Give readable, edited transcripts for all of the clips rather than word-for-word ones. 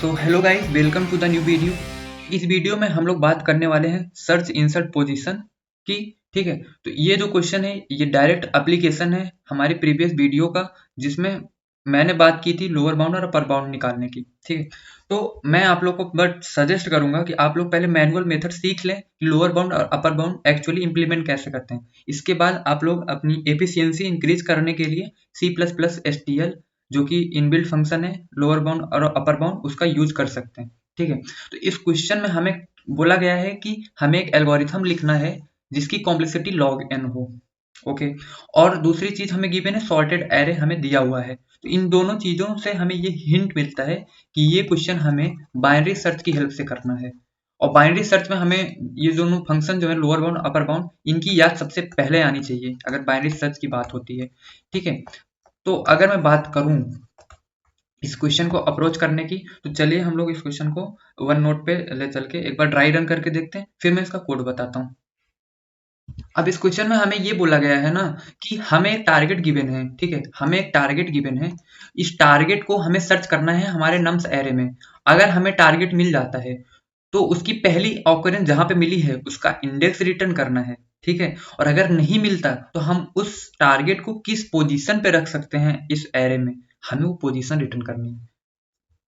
So hello guys, welcome to the new video. इस video में हम लोग बात करने वाले हैं सर्च इंसर्ट पोजीशन की। ठीक है, तो ये जो क्वेश्चन है ये डायरेक्ट एप्लीकेशन है हमारी प्रीवियस वीडियो का, जिसमें मैंने बात की थी लोअर बाउंड और अपर बाउंड निकालने की। ठीक है, तो मैं आप लोग को बट सजेस्ट करूंगा कि आप लोग पहले मैनुअल मेथड सीख लें कि लोअर बाउंड और अपर बाउंड एक्चुअली इंप्लीमेंट कैसे करते हैं। इसके बाद आप लोग अपनी एफिशिएंसी इंक्रीज करने के लिए C++STL जो कि इनबिल्ट फंक्शन है लोअर बाउंड और अपर बाउंड, उसका यूज कर सकते हैं। ठीक है, तो इस क्वेश्चन में हमें बोला गया है कि हमें एक एल्गोरिथम लिखना है जिसकी कॉम्प्लेक्सिटी log n हो। ओके, और दूसरी चीज हमें गिवन है सॉर्टेड एरे हमें दिया हुआ है। तो इन दोनों चीजों से हमें ये हिंट मिलता है कि ये क्वेश्चन हमें बाइनरी सर्च की हेल्प से करना है। और बाइनरी सर्च में हमें ये दोनों फंक्शन जो है लोअर बाउंड अपर बाउंड, इनकी याद सबसे पहले आनी चाहिए अगर बाइनरी सर्च की बात होती है। ठीक है, तो अगर मैं बात करूं इस क्वेश्चन को अप्रोच करने की, तो चलिए हम लोग इस क्वेश्चन को वन नोट पे ले चल के एक बार ड्राई रन करके देखते हैं, फिर मैं इसका कोड बताता हूँ। अब इस क्वेश्चन में हमें ये बोला गया है ना कि हमें एक टारगेट गिवन है। ठीक है, हमें एक टारगेट गिवन है, इस टारगेट को हमें सर्च करना है हमारे नम्स एरे में। अगर हमें टारगेट मिल जाता है तो उसकी पहली ऑकरेंस जहां पे मिली है उसका इंडेक्स रिटर्न करना है। ठीक है, और अगर नहीं मिलता तो हम उस टारगेट को किस पोजीशन पे रख सकते हैं इस एरे में, हमें वो पोजीशन रिटर्न करनी है।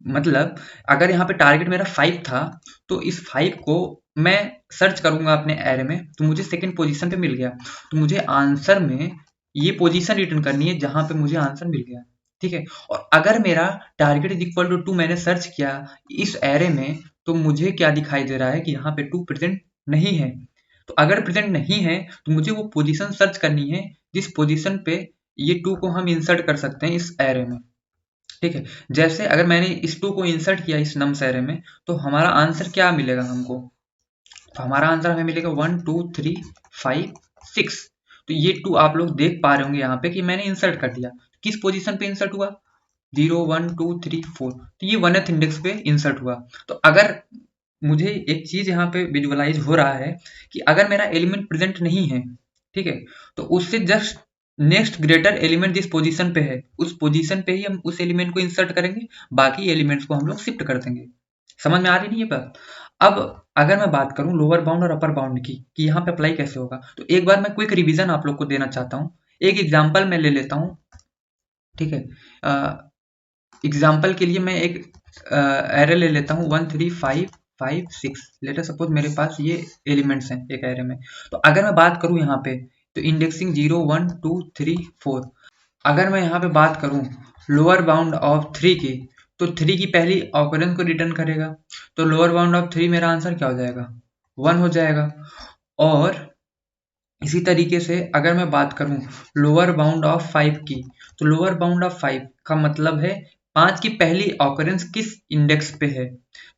मतलब अगर यहाँ पे टारगेट मेरा 5 था तो इस 5 को मैं सर्च करूंगा अपने एरे में, तो मुझे सेकंड पोजीशन पे मिल गया, तो मुझे आंसर में ये पोजीशन रिटर्न करनी है जहां पे मुझे आंसर मिल गया। ठीक है, और अगर मेरा टारगेट इज इक्वल टू 2 मैंने सर्च किया इस एरे में, तो मुझे क्या दिखाई दे रहा है कि यहाँ पे 2 प्रेजेंट नहीं है। तो अगर प्रेजेंट नहीं है तो मुझे वो पोजीशन सर्च करनी है जिस पोजीशन पे ये 2 को हम इंसर्ट कर सकते हैं इस एरे में। ठीक है, जैसे अगर मैंने इस 2 को इंसर्ट किया इस नम्स एरे में, तो हमारा आंसर क्या मिलेगा हमको, तो हमारा आंसर हमें मिलेगा 1 2 3 5 6। तो ये 2 आप लोग देख पा रहे होंगे यहाँ पे कि मैंने इंसर्ट कर दिया। किस पोजीशन पे इंसर्ट हुआ, 0 1 2 3 4, तो ये 1th इंडेक्स पे इंसर्ट हुआ। तो अगर मुझे एक चीज यहाँ पे विजुअलाइज हो रहा है कि अगर मेरा एलिमेंट प्रेजेंट नहीं है, ठीक है, तो उससे जस्ट नेक्स्ट ग्रेटर एलिमेंट जिस पोजीशन पे है उस पोजीशन पे ही हम उस एलिमेंट को इंसर्ट करेंगे, बाकी एलिमेंट्स को हम लोग शिफ्ट कर देंगे। समझ में आ रही नहीं ये बात। अब अगर मैं बात करूं लोअर बाउंड और अपर बाउंड की कि यहाँ पे अप्लाई कैसे होगा, तो एक बार मैं क्विक रिवीजन आप लोग को देना चाहता हूँ। एक एग्जाम्पल मैं ले लेता हूँ। ठीक है, एग्जाम्पल के लिए मैं एक एरे ले लेता हूँ 1 3 5 5 6। लेटर सपोज मेरे पास ये एलिमेंट्स हैं एक एरे में। तो अगर मैं बात करूँ यहाँ पे, तो इंडेक्सिंग 0 1 2 3 4। अगर मैं यहाँ पे बात करूँ लोअर बाउंड ऑफ 3 की, तो 3 की पहली ऑकरेंस को रिटर्न करेगा, तो लोअर बाउंड ऑफ 3 मेरा आंसर क्या हो जाएगा, 1 हो जाएगा। और इसी तरीके से अगर मैं बात करूं लोअर बाउंड ऑफ 5 की, तो लोअर बाउंड ऑफ 5 का मतलब है 5 की पहली ऑकरेंस किस इंडेक्स पे है।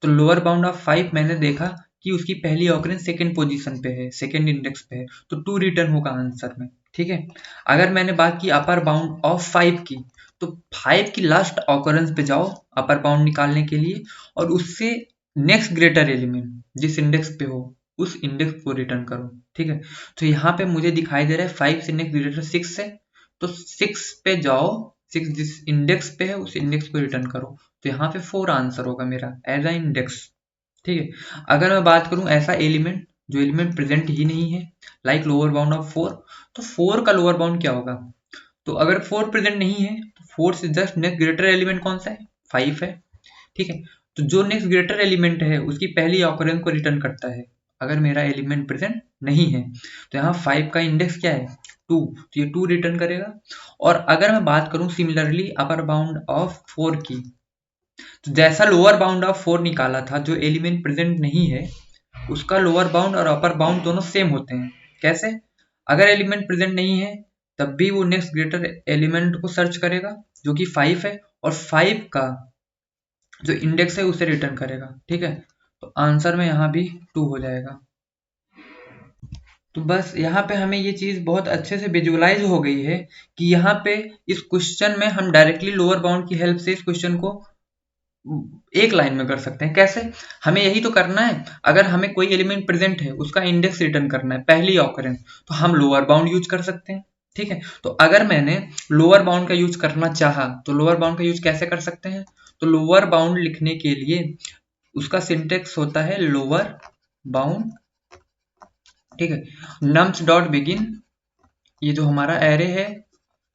तो लोअर बाउंड ऑफ 5 मैंने देखा कि उसकी पहली ऑकरेंस सेकंड पोजीशन पे है, सेकंड इंडेक्स पे है, तो 2 रिटर्न होगा आंसर में। ठीक है, अगर मैंने बात की अपर बाउंड ऑफ 5 की, तो 5 की लास्ट ऑकरेंस पे जाओ अपर बाउंड निकालने के लिए, और उससे नेक्स्ट ग्रेटर एलिमेंट जिस इंडेक्स पे हो उस इंडेक्स को रिटर्न करो। ठीक है, तो यहाँ पे मुझे दिखाई दे रहा है 5 से नेक्स्ट ग्रेटर 6 है, तो 6 पे जाओ, 6 जिस इंडेक्स पे है उस इंडेक्स को रिटर्न करो, तो यहाँ पे 4 आंसर होगा मेरा एज अ इंडेक्स। ठीक है, अगर मैं बात करूं ऐसा एलिमेंट जो एलिमेंट प्रेजेंट ही नहीं है, लाइक लोअर बाउंड ऑफ 4, तो 4 का लोअर बाउंड क्या होगा, तो अगर 4 प्रेजेंट नहीं है तो 4 से जस्ट नेक्स्ट ग्रेटर एलिमेंट कौन सा है, 5 है। ठीक है, तो जो नेक्स्ट ग्रेटर एलिमेंट है उसकी पहली ऑकरेंस को रिटर्न करता है अगर मेरा एलिमेंट प्रेजेंट नहीं है। तो यहाँ 5 का इंडेक्स क्या है, 2, तो ये 2 रिटर्न करेगा। और अगर मैं बात करूं सिमिलरली अपर बाउंड ऑफ 4 की, तो जैसा लोअर बाउंड ऑफ 4 निकाला था, जो एलिमेंट प्रेजेंट नहीं है उसका लोअर बाउंड और अपर बाउंड दोनों सेम होते हैं। कैसे, अगर एलिमेंट प्रेजेंट नहीं है तब भी वो नेक्स्ट ग्रेटर एलिमेंट को सर्च करेगा जो कि 5 है, और 5 का जो इंडेक्स है उसे रिटर्न करेगा। ठीक है, तो आंसर में यहाँ भी 2 हो जाएगा। तो बस यहाँ पे हमें ये चीज बहुत अच्छे से विजुअलाइज हो गई है कि यहाँ पे इस क्वेश्चन में हम डायरेक्टली लोअर बाउंड की हेल्प से इस क्वेश्चन को एक लाइन में कर सकते हैं। कैसे, हमें यही तो करना है, अगर हमें कोई एलिमेंट प्रेजेंट है उसका इंडेक्स रिटर्न करना है पहली ऑकरेंस, तो हम लोअर बाउंड यूज कर सकते हैं। ठीक है। तो अगर मैंने लोअर बाउंड का यूज करना चाहा तो लोअर बाउंड का यूज कैसे कर सकते हैं? तो लोअर बाउंड लिखने के लिए उसका सिंटेक्स होता है लोअर बाउंड, ठीक है। नम्स डॉट बिगिन, ये जो हमारा एरे है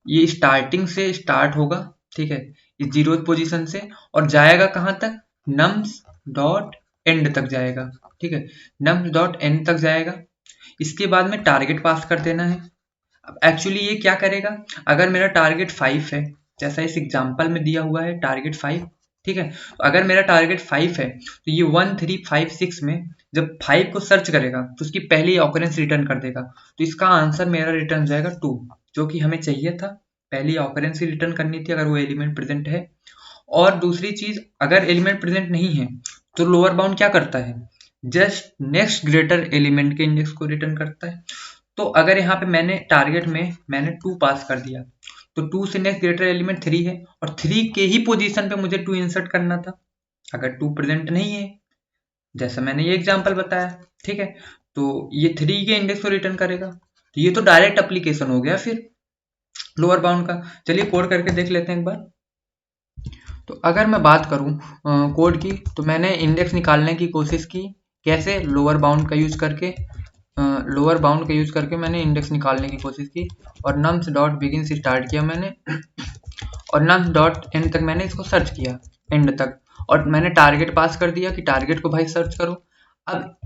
ये स्टार्टिंग से स्टार्ट होगा, ठीक है, इस 0th पोजीशन से, और जाएगा कहाँ तक? नम्स डॉट एंड तक जाएगा, ठीक है, नम्स डॉट एंड तक जाएगा। इसके बाद में टारगेट पास कर देना है। अब एक्चुअली ये क्या करेगा, अगर मेरा टारगेट 5 है, जैसा इस एग्जांपल में दिया हुआ है टारगेट 5, ठीक है, तो अगर मेरा टारगेट 5 है तो ये 1 3 5 6 में जब 5 को सर्च करेगा तो उसकी पहली ऑकरेंस रिटर्न कर देगा, तो इसका आंसर मेरा रिटर्न जाएगा 2, जो कि हमें चाहिए था, पहली ऑकरेंस ही रिटर्न करनी थी अगर वो एलिमेंट प्रेजेंट है। और दूसरी चीज, अगर एलिमेंट प्रेजेंट नहीं है तो लोअर बाउंड क्या करता है, जस्ट नेक्स्ट ग्रेटर एलिमेंट के इंडेक्स को रिटर्न करता है। तो अगर यहाँ पे मैंने टारगेट में मैंने 2 पास कर दिया, तो 2 से नेक्स्ट ग्रेटर एलिमेंट 3 है, और 3 के ही पोजीशन पे मुझे 2 इंसर्ट करना था। अगर 2 प्रेजेंट नहीं है, जैसा मैंने ये एग्जांपल बताया, ठीक है, तो ये 3 के इंडेक्स को रिटर्न करेगा। तो ये तो डायरेक्ट एप्लीकेशन हो गया फिर लोअर बाउंड का। चलिए कोड करके देख लेते हैं एक बार। तो अगर मैं बात करूं कोड की, तो मैंने इंडेक्स निकालने की कोशिश की, कैसे? लोअर बाउंड का यूज करके, लोअर बाउंड का यूज करके मैंने इंडेक्स निकालने की कोशिश की, और नम्स डॉट बिगिन से स्टार्ट किया मैंने, और नम्स डॉट एंड तक मैंने इसको सर्च किया, एंड तक, और मैंने टारगेट पास कर दिया कि टारगेट को भाई सर्च करो। अब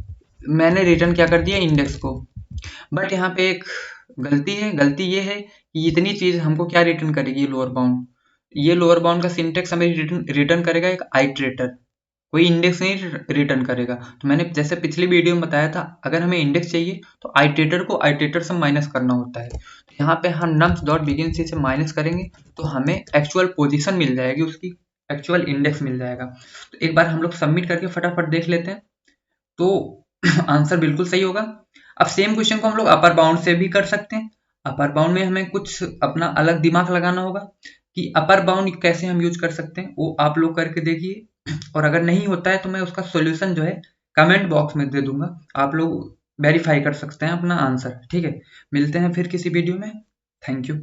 मैंने रिटर्न क्या कर दिया, इंडेक्स को। बट यहाँ पे एक गलती है, गलती ये है कि इतनी चीज हमको क्या रिटर्न करेगी लोअर बाउंड, ये लोअर बाउंड का सिंटेक्स हमें रिटर्न करेगा एक आइटरेटर, कोई इंडेक्स नहीं रिटर्न करेगा। तो मैंने जैसे पिछली वीडियो में बताया था, अगर हमें इंडेक्स चाहिए तो आइटरेटर को आइटरेटर से माइनस करना होता है। तो यहाँ पे हम नम्स डॉट बिगिन से माइनस करेंगे तो हमें एक्चुअल पोजीशन मिल जाएगी, उसकी एक्चुअल इंडेक्स मिल जाएगा। तो एक बार हम लोग सबमिट करके फटाफट देख लेते हैं, तो आंसर बिल्कुल सही होगा। अब सेम क्वेश्चन को हम लोग अपर बाउंड से भी कर सकते हैं। अपर बाउंड में हमें कुछ अपना अलग दिमाग लगाना होगा कि अपर बाउंड कैसे हम यूज कर सकते हैं, वो आप लोग करके देखिए, और अगर नहीं होता है तो मैं उसका सॉल्यूशन जो है कमेंट बॉक्स में दे दूंगा, आप लोग वेरीफाई कर सकते हैं अपना आंसर, ठीक है। मिलते हैं फिर किसी वीडियो में। Thank you.